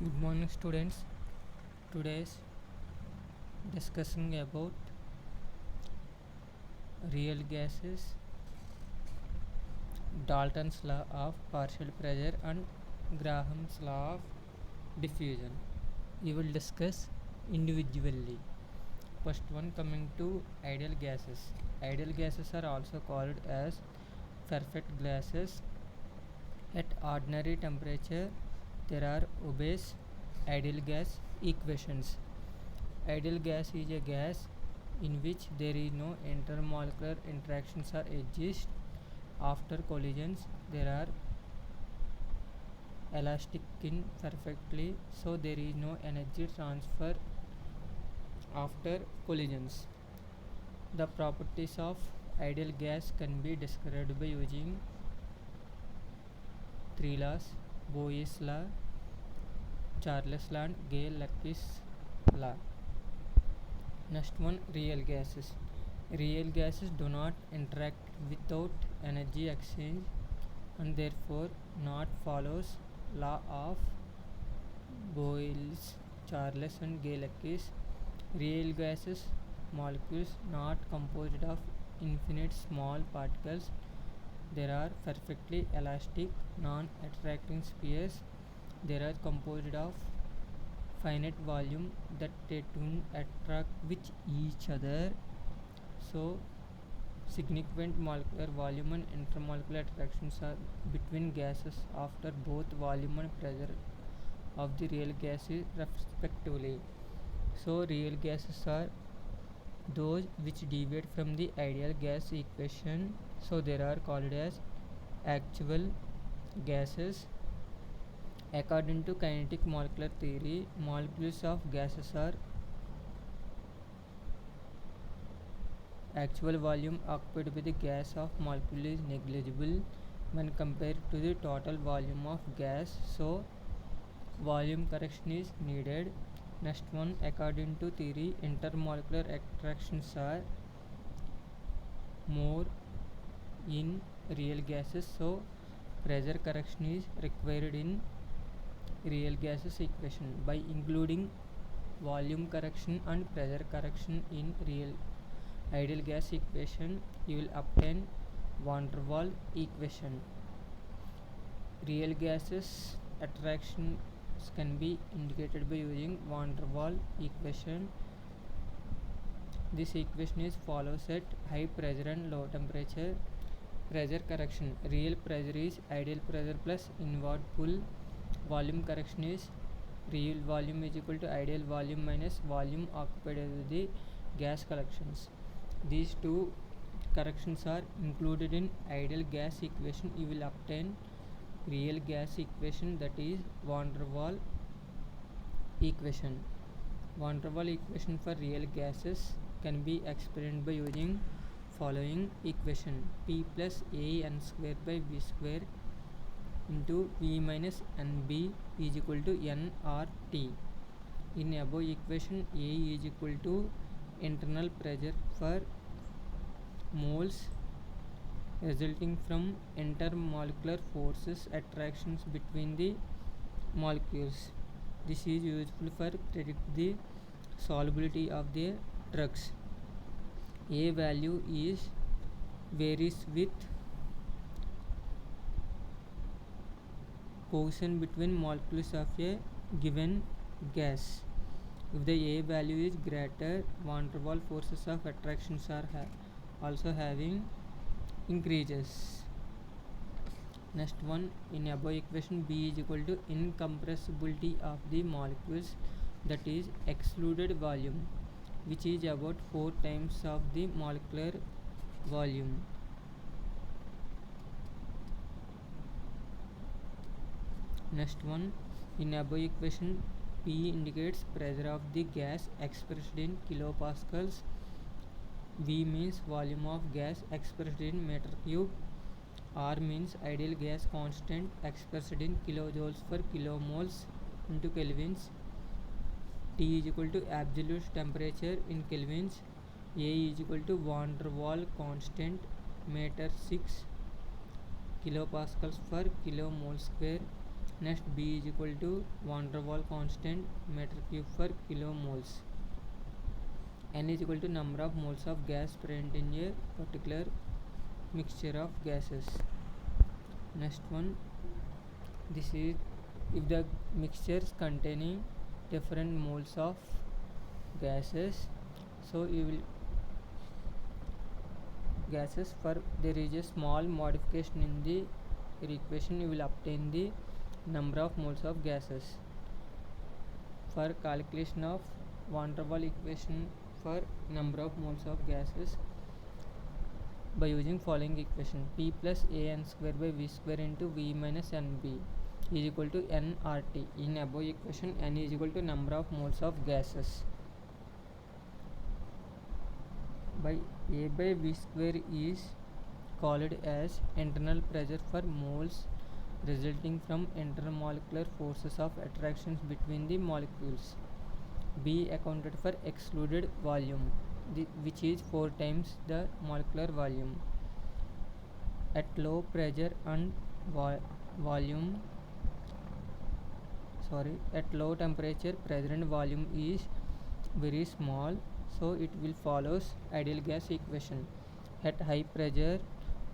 Good morning, students. Today's discussing about real gases, Dalton's law of partial pressure, and Graham's law of diffusion. We will discuss individually. First one, coming to ideal gases. Ideal gases are also called as perfect gases. At ordinary temperature, there are obeys ideal gas equations. Ideal gas is a gas in which there is no intermolecular interactions or edges. After collisions, there are elastic in perfectly, so there is no energy transfer after collisions. The properties of ideal gas can be described by using three laws: Boyle's law, Charles law, and Gay-Lussac's law. Next one, real gases. Real gases do not interact without energy exchange and therefore not follows law of Boyle's, Charles and Gay-Lussac's. Real gases molecules not composed of infinite small particles. There are perfectly elastic non-attracting spheres. They are composed of finite volume that they don't attract with each other. So significant molecular volume and intermolecular attractions are between gases after both volume and pressure of the real gases respectively. So real gases are those which deviate from the ideal gas equation, so they are called as actual gases. According to kinetic molecular theory, molecules of gases are actual volume occupied by the gas of molecule is negligible when compared to the total volume of gas, so volume correction is needed. Next one, according to theory, intermolecular attractions are more in real gases, so pressure correction is required in real gases equation. By including volume correction and pressure correction in real ideal gas equation, you will obtain van der Waals equation. Real gases attractions can be indicated by using van der Waals equation. This equation is follows at high pressure and low temperature. Pressure correction: real pressure is ideal pressure plus inward pull. Volume correction is real volume is equal to ideal volume minus volume occupied by the gas collections. These two corrections are included in ideal gas equation. You will obtain real gas equation, that is van der Waals equation. Van der Waals equation for real gases can be explained by using following equation: P plus A n square by V square into V minus NB is equal to nRT. In above equation, A is equal to internal pressure for moles resulting from intermolecular forces attractions between the molecules. This is useful for predict the solubility of the drugs. A value is varies with position between molecules of a given gas. If the A value is greater, van der Waals forces of attractions are also having increases. Next one, in above equation, B is equal to incompressibility of the molecules, that is excluded volume, which is about 4 times of the molecular volume. Next one, in above equation, P indicates pressure of the gas expressed in kilopascals. V means volume of gas expressed in meter cube. R means ideal gas constant expressed in kilojoules per kilomoles into kelvins. T is equal to absolute temperature in kelvins. A is equal to van der Waals constant meter 6 kilopascals per kilomole square. Next, B is equal to van der Waals constant meter cube per kilomoles. N is equal to number of moles of gas present in a particular mixture of gases. Next one, this is if the mixtures containing different moles of gases, so you will gases for there is a small modification in the equation, you will obtain the number of moles of gases. For calculation of van der Waals equation for number of moles of gases, by using following equation, P plus an square by v square into v minus nb is equal to nRT. In above equation, n is equal to number of moles of gases. By A by v square is called as internal pressure for moles resulting from intermolecular forces of attractions between the molecules. B accounted for excluded volume, which is 4 times the molecular volume. At low pressure and at low temperature, pressure and volume is very small, so it will follows ideal gas equation. At high pressure,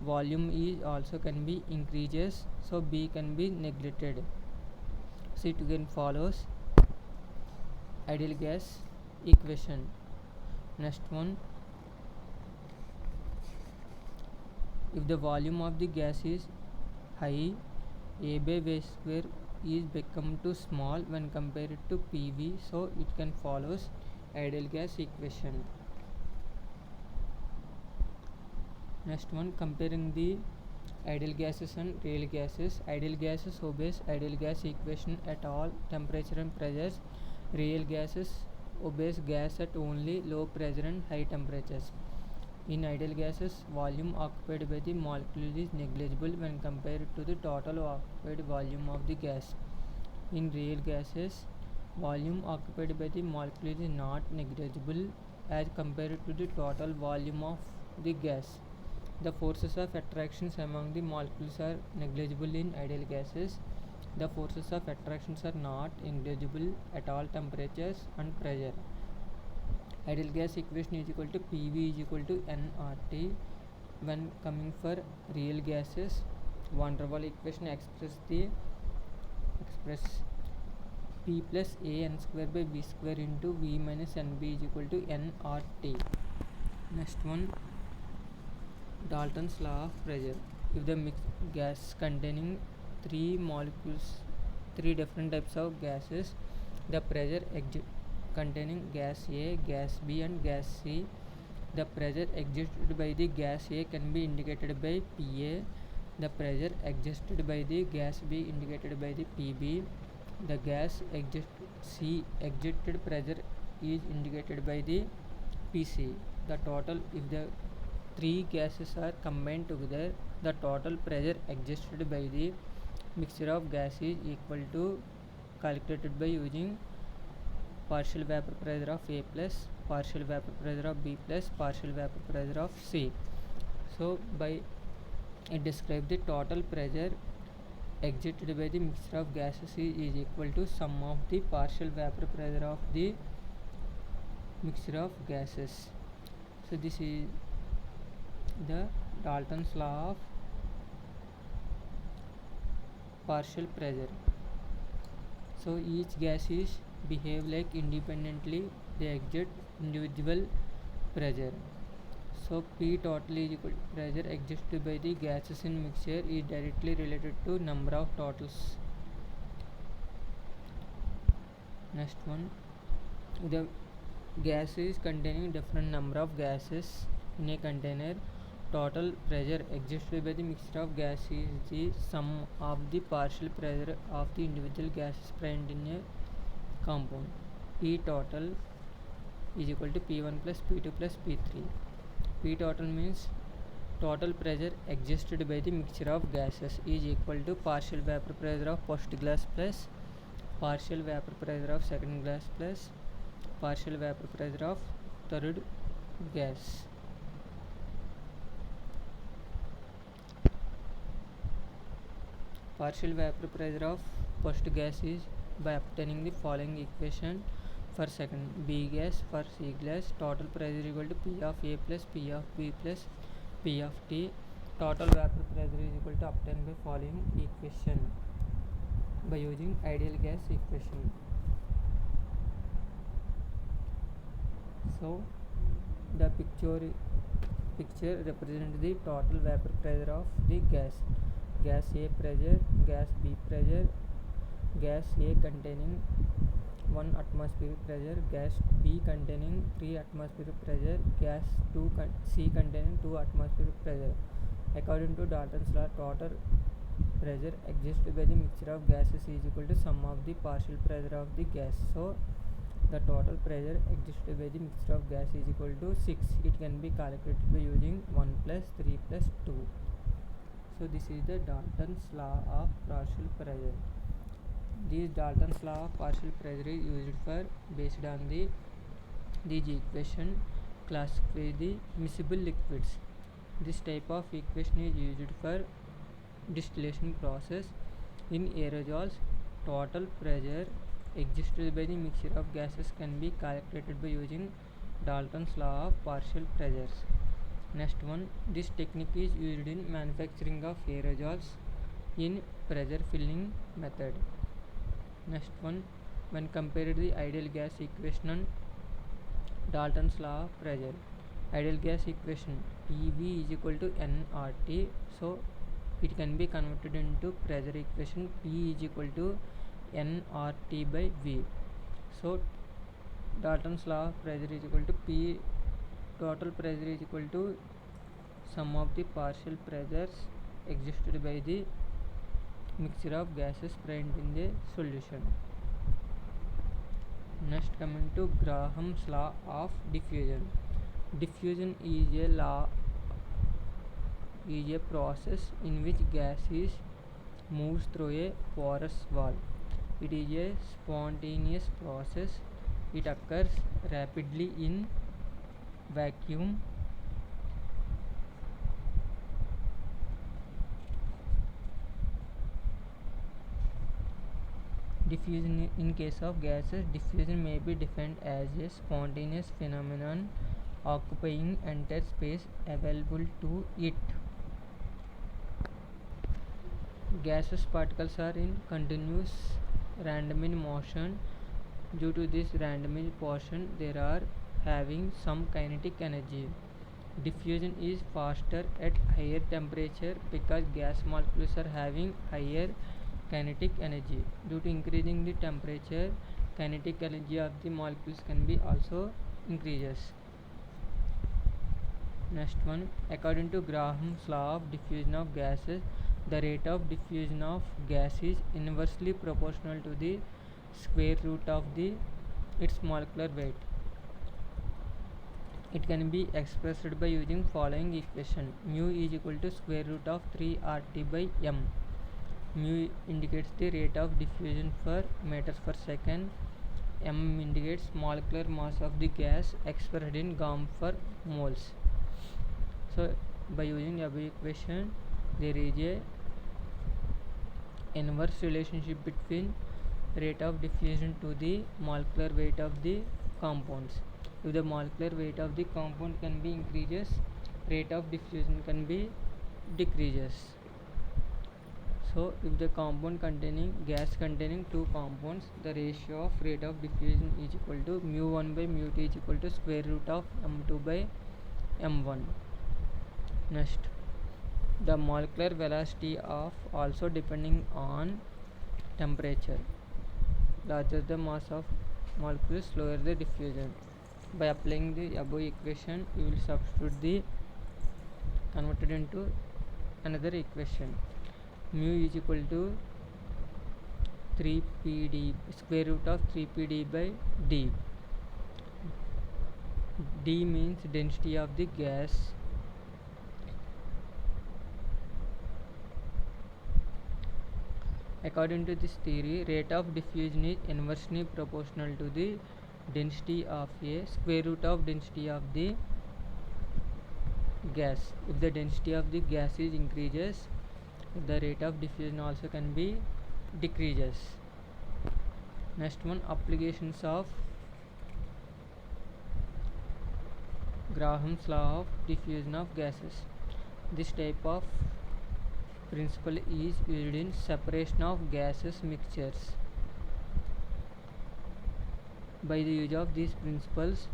volume is also can be increases, so B can be neglected, so it again follows ideal gas equation. Next one, if the volume of the gas is high, A by V square is become too small when compared to PV, so it can follows ideal gas equation. Next one, comparing the ideal gases and real gases. Ideal gases obeys ideal gas equation at all temperature and pressures. Real gases obeys gas at only low pressure and high temperatures. In ideal gases, volume occupied by the molecule is negligible when compared to the total occupied volume of the gas. In real gases, volume occupied by the molecule is not negligible as compared to the total volume of the gas. The forces of attractions among the molecules are negligible in ideal gases. The forces of attractions are not negligible at all temperatures and pressure. Ideal gas equation is equal to PV is equal to nRT. When coming for real gases, van der Waals equation express P plus an square by v square into v minus nb is equal to nRT. Next one, Dalton's law of pressure. If the mixed gas containing three different types of gases, the pressure containing gas A, gas B and gas C, the pressure exerted by the gas A can be indicated by PA, the pressure exerted by the gas B indicated by the PB, the gas C exerted pressure is indicated by the PC. The total, if the three gases are combined together, the total pressure exerted by the mixture of gas is equal to calculated by using partial vapor pressure of A plus, partial vapor pressure of B plus, partial vapor pressure of C. So by it describe the total pressure exerted by the mixture of gases is equal to sum of the partial vapor pressure of the mixture of gases. So this is the Dalton's law of partial pressure. So each gas is behave like independently, they exert individual pressure. So P total is equal to pressure exerted by the gases in mixture is directly related to number of totals. Next one, the gas is containing different number of gases in a container. Total pressure exerted by the mixture of gas is the sum of the partial pressure of the individual gases present in a compound. P total is equal to P1 plus P2 plus P3. P total means total pressure exerted by the mixture of gases is equal to partial vapor pressure of first glass plus partial vapor pressure of second glass plus partial vapor pressure of third gas. Partial vapor pressure of first gas is by obtaining the following equation for second. B gas for C gas, total pressure equal to P of A plus P of B plus P of T. Total vapor pressure is equal to obtained by following equation by using ideal gas equation. So the picture represents the total vapor pressure of the gas. Gas A pressure, gas B pressure, gas A containing 1 atmospheric pressure, gas B containing 3 atmospheric pressure, gas C containing 2 atmospheric pressure. According to Dalton's law, total pressure exists by the mixture of gases is equal to sum of the partial pressure of the gas. So the total pressure exists by the mixture of gas is equal to 6. It can be calculated by using 1 plus 3 plus 2. So this is the Dalton's law of partial pressure. This Dalton's law of partial pressure is used for based on these equation classify the miscible liquids. This type of equation is used for distillation process. In aerosols, total pressure existed by the mixture of gases can be calculated by using Dalton's law of partial pressures. Next one, this technique is used in manufacturing of aerosols in pressure filling method. Next one, when compared the ideal gas equation and Dalton's law of pressure. Ideal gas equation PV is equal to nRT, so it can be converted into pressure equation P is equal to nRT by V. So Dalton's law of pressure is equal to P, total pressure is equal to sum of the partial pressures existed by the mixture of gases present in the solution. Next, coming to Graham's law of diffusion. Diffusion is a process in which gas moves through a porous wall. It is a spontaneous process. It occurs rapidly in vacuum. Diffusion in case of gases, diffusion may be defined as a spontaneous phenomenon occupying entire space available to it. Gaseous particles are in continuous random in motion. Due to this random motion, they are having some kinetic energy. Diffusion is faster at higher temperature because gas molecules are having higher kinetic energy. Due to increasing the temperature, kinetic energy of the molecules can be also increases. Next one, according to Graham's law of diffusion of gases, the rate of diffusion of gas is inversely proportional to the square root of its molecular weight. It can be expressed by using following equation: mu is equal to square root of 3RT by m. Mu indicates the rate of diffusion for meters per second. M indicates molecular mass of the gas expressed in gram per moles. So by using above equation, there is a inverse relationship between rate of diffusion to the molecular weight of the compounds. If the molecular weight of the compound can be increases, rate of diffusion can be decreases. So if the compound containing gas containing two compounds, the ratio of rate of diffusion is equal to mu1 by mu2 is equal to square root of m2 by m1. Next, the molecular velocity of also depending on temperature. Larger the mass of molecules, lower the diffusion. By applying the above equation, you will substitute the converted into another equation. Mu is equal to 3pd, square root of 3pd by d. D means density of the gas. According to this theory, rate of diffusion is inversely proportional to the density of a square root of density of the gas. If the density of the gas is increases, the rate of diffusion also can be decreases. Next one, applications of Graham's law of diffusion of gases. This type of principle is used in separation of gases mixtures. By the use of these principles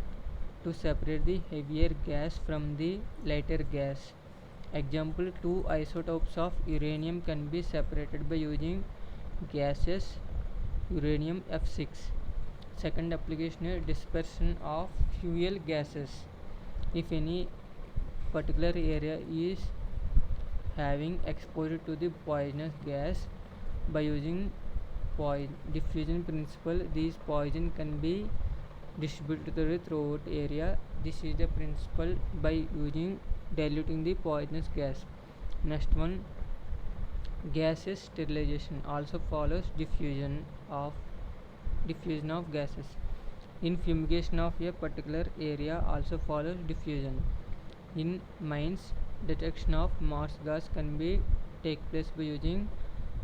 to separate the heavier gas from the lighter gas. Example, two isotopes of uranium can be separated by using gaseous uranium F6. Second application is dispersion of fuel gases. If any particular area is having exposure to the poisonous gas, by using diffusion principle, these poison can be distributed throughout area. This is the principle by using diluting the poisonous gas. Next one, gases sterilization also follows diffusion of gases. In fumigation of a particular area also follows diffusion. In mines, detection of Morse gas can be take place by using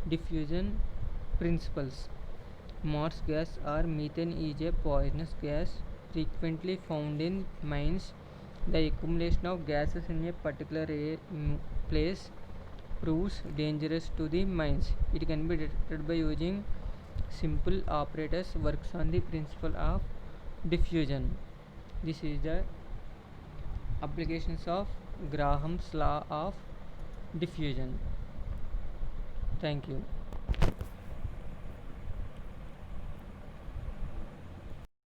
diffusion principles. Morse gas or methane is a poisonous gas frequently found in mines. The accumulation of gases in a particular place proves dangerous to the mines. It can be detected by using simple operators. Works on the principle of diffusion. This is the applications of Graham's law of diffusion. Thank you.